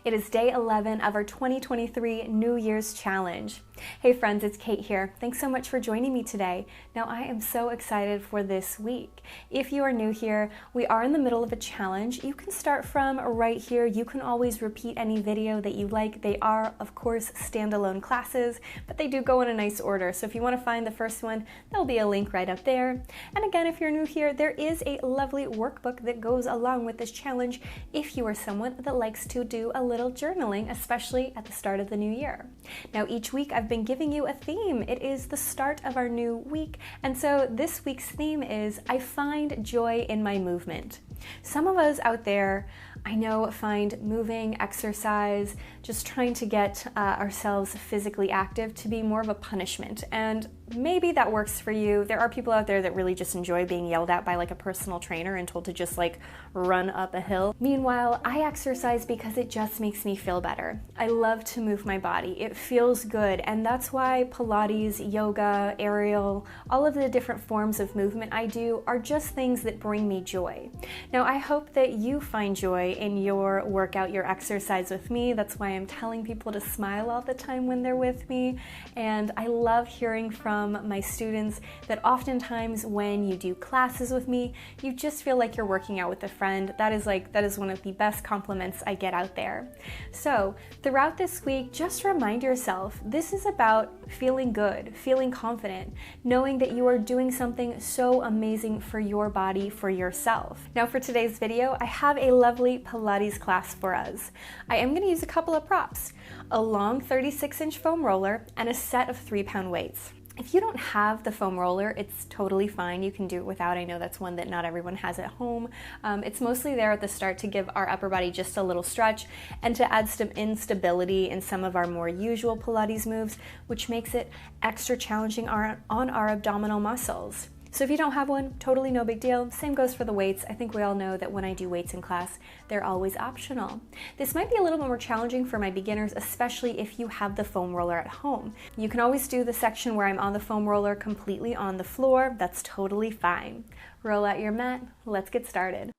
It is day 11 of our 2023 New Year's Challenge. Hey friends, it's Kate here. Thanks so much for joining me today. Now I am so excited for this week. If you are new here, we are in the middle of a challenge. You can start from right here. You can always repeat any video that you like. They are, of course, standalone classes, but they do go in a nice order. So if you want to find the first one, there'll be a link right up there. And again, if you're new here, there is a lovely workbook that goes along with this challenge if you are someone that likes to do a little journaling, especially at the start of the new year. Now each week I've been giving you a theme. It is the start of our new week, and so this week's theme is I find joy in my movement. Some of us out there, I know, find moving, exercise, just trying to get ourselves physically active to be more of a punishment, and maybe that works for you. There are people out there that really just enjoy being yelled at by like a personal trainer and told to just like run up a hill. Meanwhile, I exercise because it just makes me feel better. I love to move my body. It feels good, and that's why Pilates, yoga, aerial, all of the different forms of movement I do are just things that bring me joy. Now, I hope that you find joy in your workout, your exercise with me. That's why I'm telling people to smile all the time when they're with me. And I love hearing from my students that oftentimes when you do classes with me, you just feel like you're working out with a friend. That is one of the best compliments I get out there. So throughout this week, just remind yourself, this is about feeling good, feeling confident, knowing that you are doing something so amazing for your body, for yourself. Now for today's video, I have a lovely Pilates class for us. I am going to use a couple of props, a long 36-inch foam roller and a set of 3-pound weights. If you don't have the foam roller, it's totally fine. You can do it without. I know that's one that not everyone has at home. It's mostly there at the start to give our upper body just a little stretch and to add some instability in some of our more usual Pilates moves, which makes it extra challenging on our abdominal muscles. So if you don't have one, totally no big deal. Same goes for the weights. I think we all know that when I do weights in class, they're always optional. This might be a little bit more challenging for my beginners, especially if you have the foam roller at home. You can always do the section where I'm on the foam roller completely on the floor. That's totally fine. Roll out your mat. Let's get started.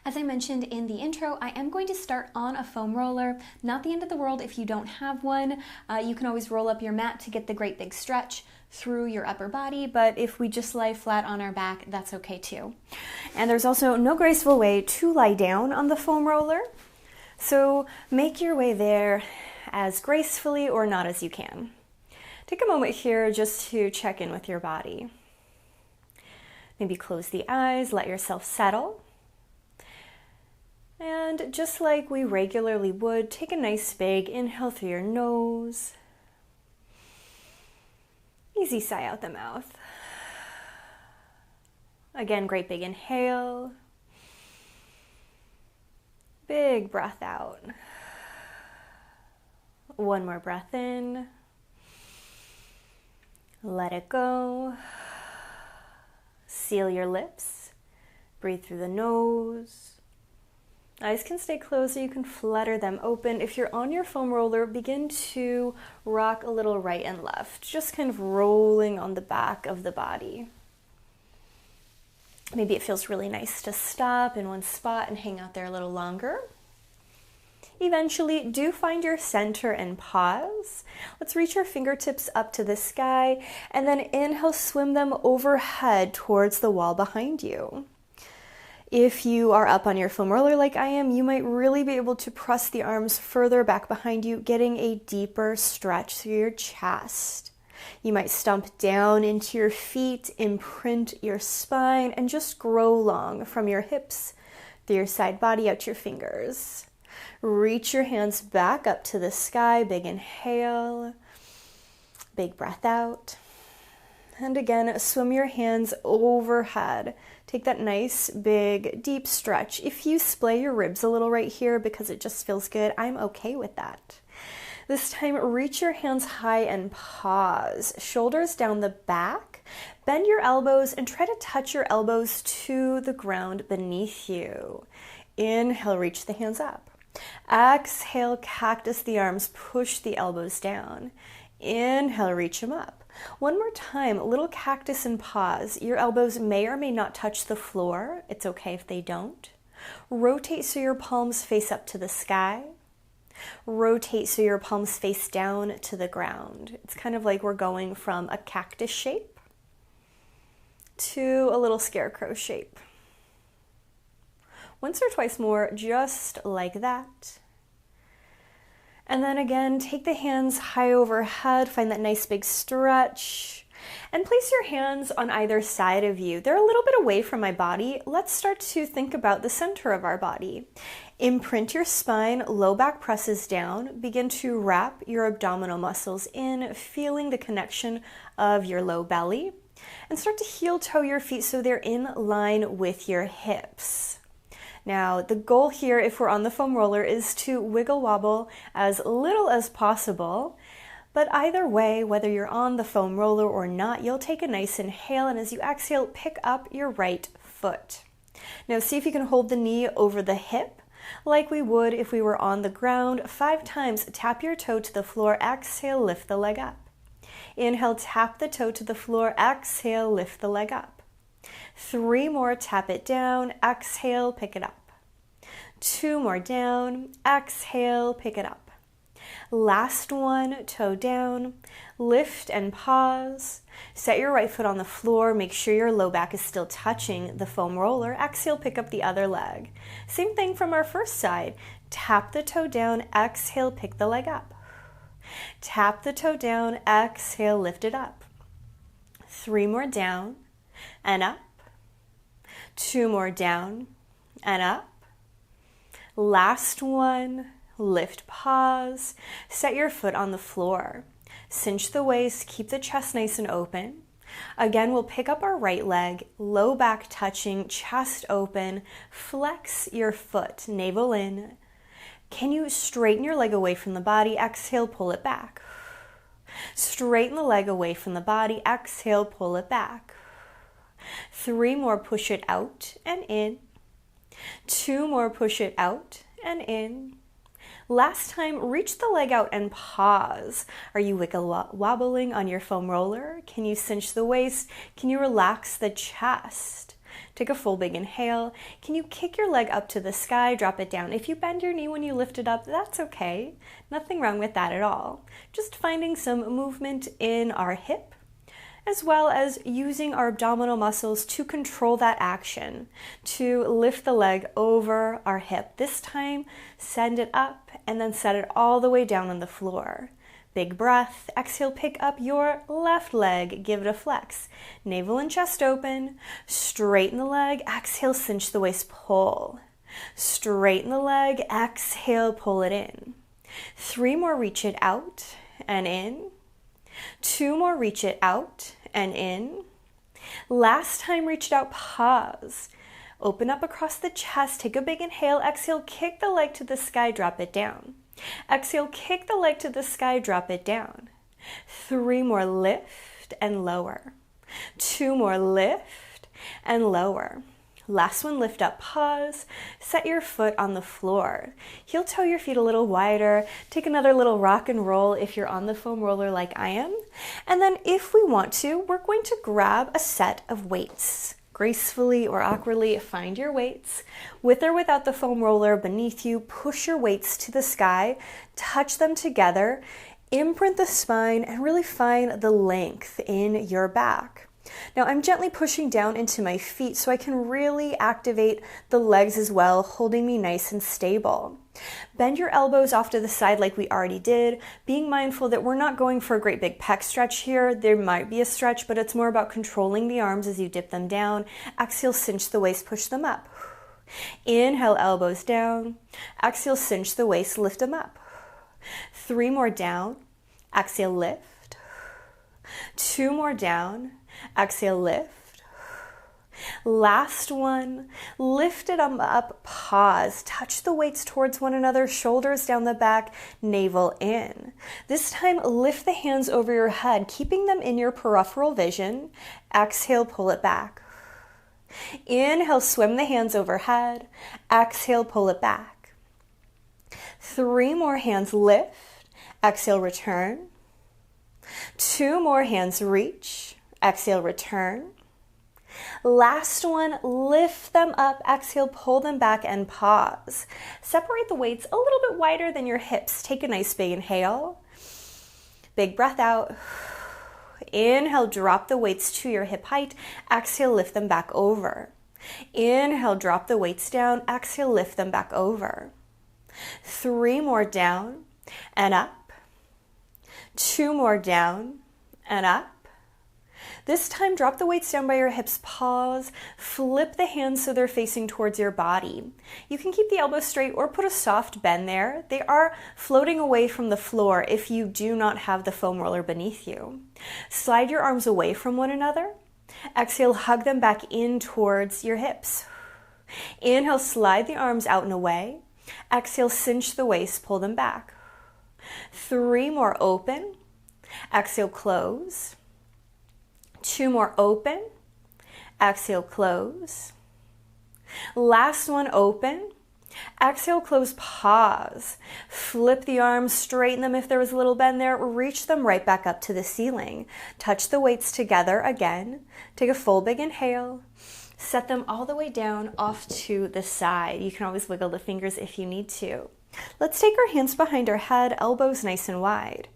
As I mentioned in the intro, I am going to start on a foam roller. Not the end of the world if you don't have one. You can always roll up your mat to get the great big stretch through your upper body, but if we just lie flat on our back, that's okay too. And there's also no graceful way to lie down on the foam roller, so make your way there as gracefully or not as you can. Take a moment here just to check in with your body. Maybe close the eyes, let yourself settle. And just like we regularly would, take a nice big inhale through your nose. Easy sigh out the mouth. Again, great big inhale. Big breath out. One more breath in. Let it go. Seal your lips. Breathe through the nose. Eyes can stay closed so you can flutter them open. If you're on your foam roller, begin to rock a little right and left, just kind of rolling on the back of the body. Maybe it feels really nice to stop in one spot and hang out there a little longer. Eventually, do find your center and pause. Let's reach our fingertips up to the sky and then inhale, swim them overhead towards the wall behind you. If you are up on your foam roller like I am, you might really be able to press the arms further back behind you, getting a deeper stretch through your chest. You might stomp down into your feet, imprint your spine, and just grow long from your hips through your side body out your fingers. Reach your hands back up to the sky, big inhale, big breath out. And again, swim your hands overhead. Take that nice, big, deep stretch. If you splay your ribs a little right here because it just feels good, I'm okay with that. This time, reach your hands high and pause. Shoulders down the back. Bend your elbows and try to touch your elbows to the ground beneath you. Inhale, reach the hands up. Exhale, cactus the arms, push the elbows down. Inhale, reach them up. One more time, little cactus and pause. Your elbows may or may not touch the floor. It's okay if they don't. Rotate so your palms face up to the sky. Rotate so your palms face down to the ground. It's kind of like we're going from a cactus shape to a little scarecrow shape. Once or twice more, just like that. And then again, take the hands high overhead, find that nice big stretch, and place your hands on either side of you. They're a little bit away from my body. Let's start to think about the center of our body. Imprint your spine, low back presses down. Begin to wrap your abdominal muscles in, feeling the connection of your low belly. And start to heel toe your feet so they're in line with your hips. Now, the goal here, if we're on the foam roller, is to wiggle wobble as little as possible. But either way, whether you're on the foam roller or not, you'll take a nice inhale, and as you exhale, pick up your right foot. Now, see if you can hold the knee over the hip, like we would if we were on the ground. 5 times, tap your toe to the floor, exhale, lift the leg up. Inhale, tap the toe to the floor, exhale, lift the leg up. 3 more, tap it down, exhale, pick it up. 2 more down, exhale, pick it up. Last one, toe down, lift and pause. Set your right foot on the floor, make sure your low back is still touching the foam roller. Exhale, pick up the other leg. Same thing from our first side. Tap the toe down, exhale, pick the leg up. Tap the toe down, exhale, lift it up. 3 more down and up. 2 more down and up. Last one, lift, pause. Set your foot on the floor. Cinch the waist, keep the chest nice and open. Again, we'll pick up our right leg, low back touching, chest open. Flex your foot, navel in. Can you straighten your leg away from the body? Exhale, pull it back. Straighten the leg away from the body. Exhale, pull it back. 3 more, push it out and in. 2 more, push it out and in. Last time, reach the leg out and pause. Are you wiggle wobbling on your foam roller? Can you cinch the waist? Can you relax the chest? Take a full big inhale. Can you kick your leg up to the sky, drop it down? If you bend your knee when you lift it up, that's okay. Nothing wrong with that at all. Just finding some movement in our hip, as well as using our abdominal muscles to control that action, to lift the leg over our hip. This time, send it up and then set it all the way down on the floor. Big breath. Exhale, pick up your left leg, give it a flex. Navel and chest open. Straighten the leg. Exhale, cinch the waist, pull. Straighten the leg. Exhale, pull it in. 3 more, reach it out and in. 2 more, reach it out and in. Last time, reach it out, pause. Open up across the chest, take a big inhale. Exhale, kick the leg to the sky, drop it down. Exhale, kick the leg to the sky, drop it down. 3 more, lift and lower. 2 more, lift and lower. Last one, lift up, pause. Set your foot on the floor. Heel toe your feet a little wider. Take another little rock and roll if you're on the foam roller like I am. And then if we want to, we're going to grab a set of weights. Gracefully or awkwardly, find your weights. With or without the foam roller beneath you, push your weights to the sky, touch them together, imprint the spine, and really find the length in your back. Now I'm gently pushing down into my feet so I can really activate the legs as well, holding me nice and stable. Bend your elbows off to the side like we already did, being mindful that we're not going for a great big pec stretch here. There might be a stretch, but it's more about controlling the arms as you dip them down. Exhale, cinch the waist, push them up. Inhale, elbows down. Exhale, cinch the waist, lift them up. 3 more down. Exhale, lift. 2 more down. Exhale, lift. Last one, lift it up, pause, touch the weights towards one another, shoulders down the back, navel in. This time, lift the hands over your head, keeping them in your peripheral vision. Exhale, pull it back. Inhale, swim the hands overhead. Exhale, pull it back. 3 more, hands lift. Exhale, return. 2 more, hands reach. Exhale, return. Last one, lift them up. Exhale, pull them back and pause. Separate the weights a little bit wider than your hips. Take a nice big inhale. Big breath out. Inhale, drop the weights to your hip height. Exhale, lift them back over. Inhale, drop the weights down. Exhale, lift them back over. 3 more, down and up. 2 more, down and up. This time, drop the weights down by your hips, pause, flip the hands so they're facing towards your body. You can keep the elbows straight or put a soft bend there. They are floating away from the floor if you do not have the foam roller beneath you. Slide your arms away from one another. Exhale, hug them back in towards your hips. Inhale, slide the arms out and away. Exhale, cinch the waist, pull them back. 3 more, open. Exhale, close. 2 more, open. Exhale, close. Last one, open. Exhale, close, pause. Flip the arms, straighten them if there was a little bend there. Reach them right back up to the ceiling. Touch the weights together again. Take a full big inhale. Set them all the way down off to the side. You can always wiggle the fingers if you need to. Let's take our hands behind our head, elbows nice and wide.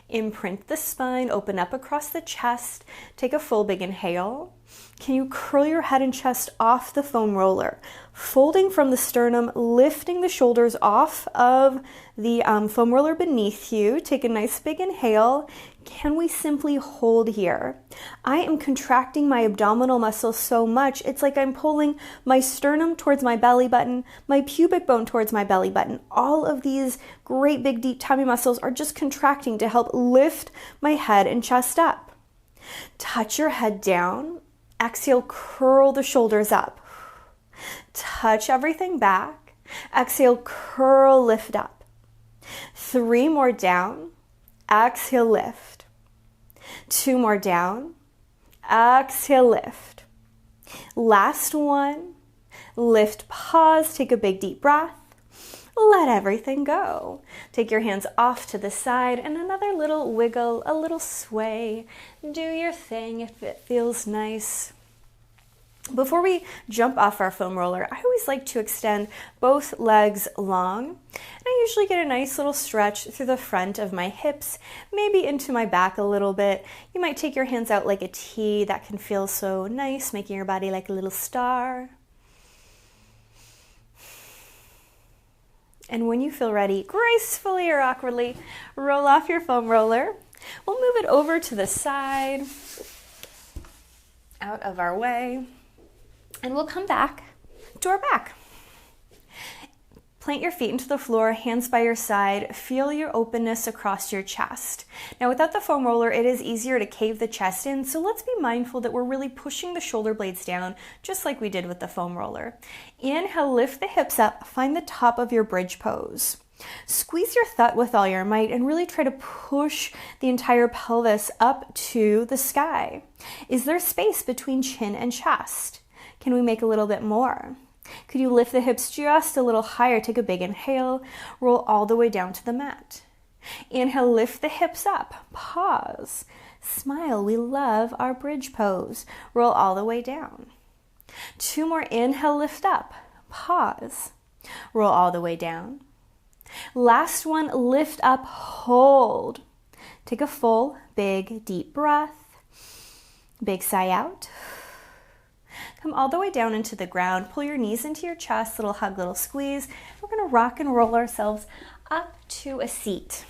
Imprint the spine, open up across the chest. Take a full big inhale. Can you curl your head and chest off the foam roller? Folding from the sternum, lifting the shoulders off of the foam roller beneath you. Take a nice big inhale. Can we simply hold here? I am contracting my abdominal muscles so much, it's like I'm pulling my sternum towards my belly button, my pubic bone towards my belly button. All of these great big deep tummy muscles are just contracting to help lift my head and chest up. Touch your head down. Exhale, curl the shoulders up. Touch everything back. Exhale, curl, lift up. 3 more, down. Exhale, lift. 2 more, down. Exhale, lift. Last one. Lift, pause, take a big deep breath. Let everything go. Take your hands off to the side and another little wiggle, a little sway. Do your thing if it feels nice. Before we jump off our foam roller, I always like to extend both legs long. And I usually get a nice little stretch through the front of my hips, maybe into my back a little bit. You might take your hands out like a T. That can feel so nice, making your body like a little star. And when you feel ready, gracefully or awkwardly, roll off your foam roller. We'll move it over to the side, out of our way, and we'll come back to our back. Plant your feet into the floor, hands by your side. Feel your openness across your chest. Now, without the foam roller, it is easier to cave the chest in, so let's be mindful that we're really pushing the shoulder blades down, just like we did with the foam roller. Inhale, lift the hips up, find the top of your bridge pose. Squeeze your thud with all your might and really try to push the entire pelvis up to the sky. Is there space between chin and chest? Can we make a little bit more? Could you lift the hips just a little higher? Take a big inhale, roll all the way down to the mat. Inhale, lift the hips up, pause, smile. We love our bridge pose. Roll all the way down. 2 more, inhale, lift up, pause, roll all the way down. Last one, lift up, hold. Take a full, big, deep breath. Big sigh out. Come all the way down into the ground. Pull your knees into your chest, little hug, little squeeze. We're going to rock and roll ourselves up to a seat.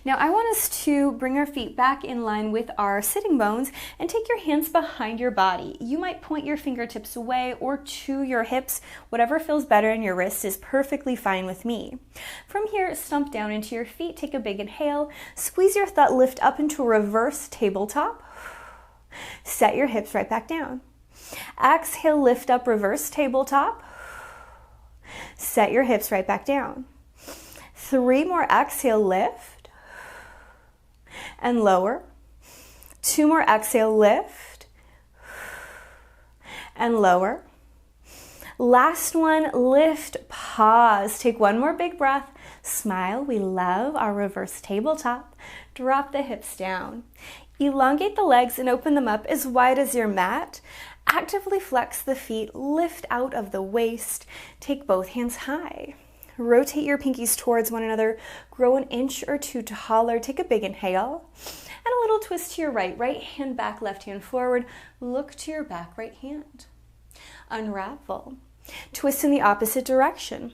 Now I want us to bring our feet back in line with our sitting bones and take your hands behind your body. You might point your fingertips away or to your hips. Whatever feels better in your wrists is perfectly fine with me. From here, stomp down into your feet. Take a big inhale. Squeeze your thud, lift up into a reverse tabletop. Set your hips right back down. Exhale, lift up, reverse tabletop. Set your hips right back down. 3 more, exhale, lift and lower. 2 more, exhale, lift and lower. Last one, lift, pause. Take one more big breath. Smile. We love our reverse tabletop. Drop the hips down. Elongate the legs and open them up as wide as your mat. Actively flex the feet, lift out of the waist. Take both hands high. Rotate your pinkies towards one another. Grow an inch or two taller. Take a big inhale. And a little twist to your right. Right hand back, left hand forward. Look to your back right hand. Unravel. Twist in the opposite direction.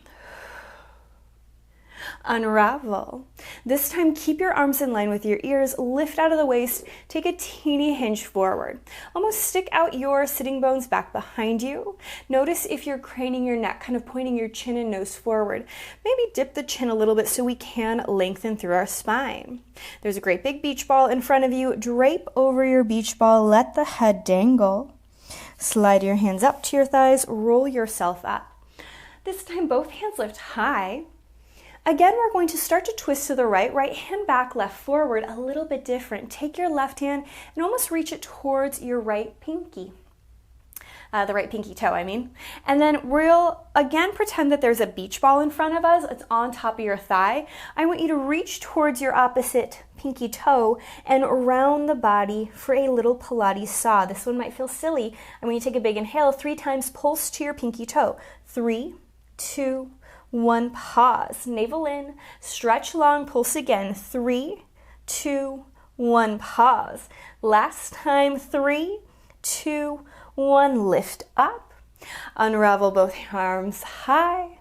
Unravel. This time, keep your arms in line with your ears. Lift out of the waist. Take a teeny hinge forward. Almost stick out your sitting bones back behind you. Notice if you're craning your neck, kind of pointing your chin and nose forward. Maybe dip the chin a little bit so we can lengthen through our spine. There's a great big beach ball in front of you. Drape over your beach ball. Let the head dangle. Slide your hands up to your thighs. Roll yourself up. This time, both hands lift high. Again, we're going to start to twist to the right. Right hand back, left forward, a little bit different. Take your left hand and almost reach it towards your right pinky. The right pinky toe, I mean. And then we'll again pretend that there's a beach ball in front of us. It's on top of your thigh. I want you to reach towards your opposite pinky toe and around the body for a little Pilates saw. This one might feel silly. And when you take a big inhale, 3 times pulse to your pinky toe. 3, 2, 1, pause. Navel in, stretch long, pulse again. 3, 2, 1, pause. Last time, 3, 2, 1, lift up. Unravel both arms high.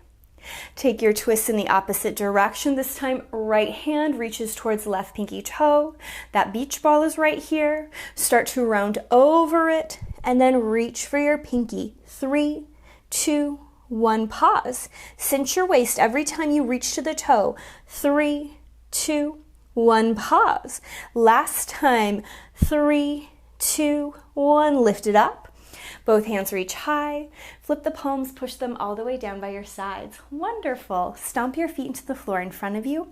Take your twist in the opposite direction. This time, right hand reaches towards left pinky toe. That beach ball is right here. Start to round over it and then reach for your pinky. 3, 2, 1, pause. Cinch your waist every time you reach to the toe. 3, 2, 1, pause. Last time. 3, 2, 1, lift it up. Both hands reach high. Flip the palms, push them all the way down by your sides. Wonderful. Stomp your feet into the floor in front of you.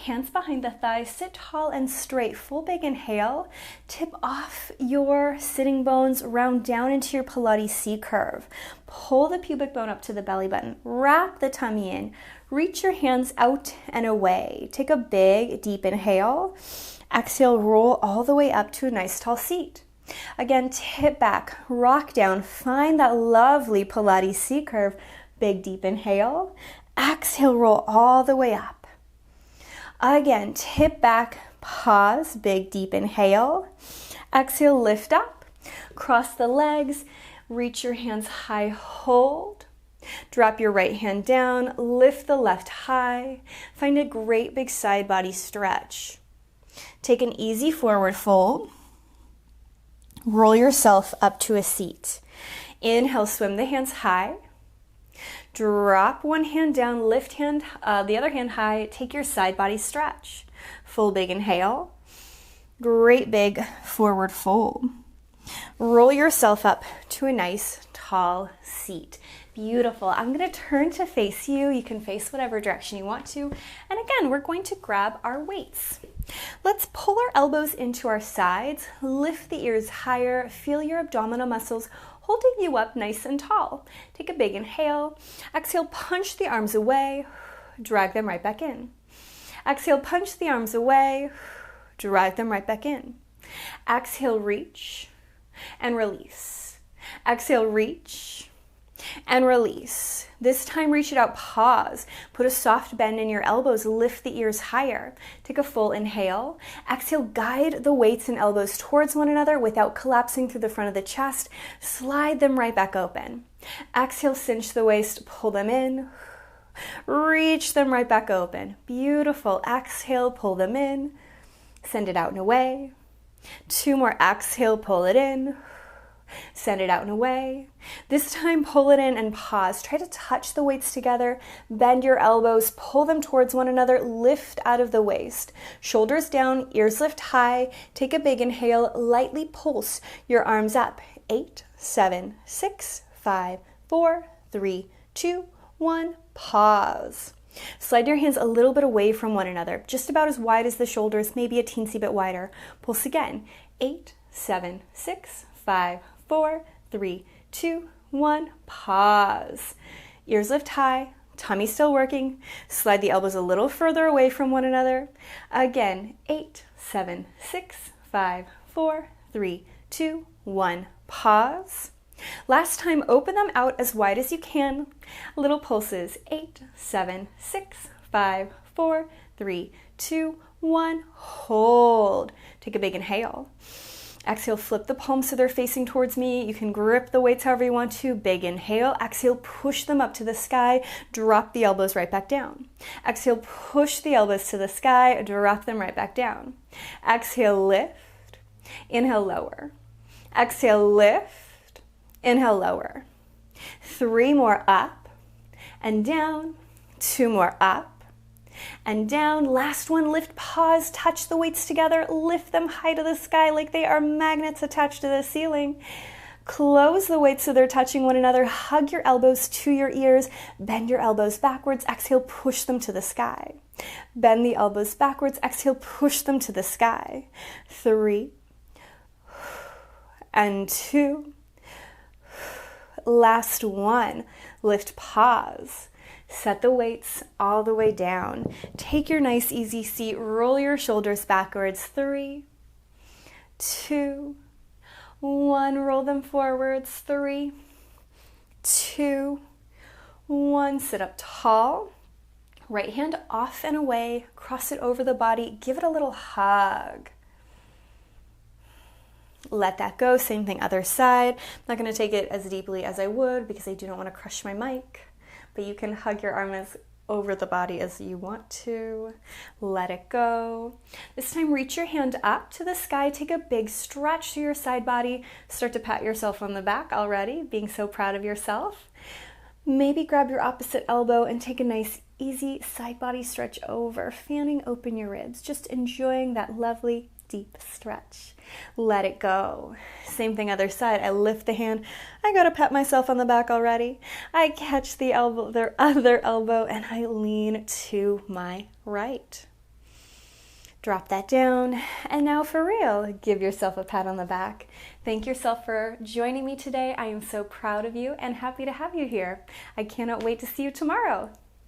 Hands behind the thighs. Sit tall and straight. Full big inhale. Tip off your sitting bones. Round down into your Pilates C curve. Pull the pubic bone up to the belly button. Wrap the tummy in. Reach your hands out and away. Take a big, deep inhale. Exhale, roll all the way up to a nice tall seat. Again, tip back, rock down, find that lovely Pilates C curve. Big deep inhale. Exhale, roll all the way up. Again, tip back, pause, big deep inhale. Exhale, lift up. Cross the legs, reach your hands high, hold. Drop your right hand down, lift the left high. Find a great big side body stretch. Take an easy forward fold. Roll yourself up to a seat. Inhale, swim the hands high. Drop one hand down, lift the other hand high. Take your side body stretch. Full big inhale. Great big forward fold. Roll yourself up to a nice tall seat. Beautiful. I'm going to turn to face you. You can face whatever direction you want to. And again, we're going to grab our weights. Let's pull our elbows into our sides, lift the ears higher, feel your abdominal muscles holding you up nice and tall. Take a big inhale. Exhale, punch the arms away, drag them right back in. Exhale, punch the arms away, drag them right back in. Exhale, reach and release. Exhale, reach and release. This time, reach it out, pause. Put a soft bend in your elbows, lift the ears higher. Take a full inhale. Exhale, guide the weights and elbows towards one another without collapsing through the front of the chest. Slide them right back open. Exhale, cinch the waist, pull them in. Reach them right back open. Beautiful. Exhale, pull them in. Send it out and away. 2 more. Exhale, pull it in. Send it out and away. This time, pull it in and pause. Try to touch the weights together. Bend your elbows, pull them towards one another. Lift out of the waist. Shoulders down, ears lift high. Take a big inhale. Lightly pulse your arms up. 8, 7, 6, 5, 4, 3, 2, 1. Pause. Slide your hands a little bit away from one another, just about as wide as the shoulders, maybe a teensy bit wider. Pulse again. 8, 7, 6, 5, 4, 3, 2, 1. Pause. Ears lift high. Tummy still working. Slide the elbows a little further away from one another. Again, 8, 7, 6, 5, 4, 3, 2, 1. Pause. Last time, open them out as wide as you can. Little pulses. 8, 7, 6, 5, 4, 3, 2, 1. Hold. Take a big inhale. Exhale, flip the palms so they're facing towards me. You can grip the weights however you want to. Big inhale. Exhale, push them up to the sky. Drop the elbows right back down. Exhale, push the elbows to the sky. Drop them right back down. Exhale, lift. Inhale, lower. Exhale, lift. Inhale, lower. 3 more up and down. 2 more up and down. Last one, lift, pause, touch the weights together, lift them high to the sky like they are magnets attached to the ceiling. Close the weights so they're touching one another. Hug your elbows to your ears. Bend your elbows backwards. Exhale, push them to the sky. Bend the elbows backwards. Exhale, push them to the sky. 3 and 2. Last one, lift, pause. Set the weights all the way down. Take your nice easy seat. Roll your shoulders backwards. 3, 2, 1. Roll them forwards. 3, 2, 1. Sit up tall. Right hand off and away. Cross it over the body. Give it a little hug. Let that go. Same thing, other side. I'm not going to take it as deeply as I would because I do not want to crush my mic. But you can hug your arm as over the body as you want to. Let it go. This time, reach your hand up to the sky. Take a big stretch to your side body. Start to pat yourself on the back already, being so proud of yourself. Maybe grab your opposite elbow and take a nice, easy side body stretch over, fanning open your ribs, just enjoying that lovely, deep stretch. Let it go. Same thing, other side. I lift the hand. I gotta pat myself on the back already. I catch the elbow, their other elbow, and I lean to my right. Drop that down. And now for real, give yourself a pat on the back. Thank yourself for joining me today. I am so proud of you and happy to have you here. I cannot wait to see you tomorrow.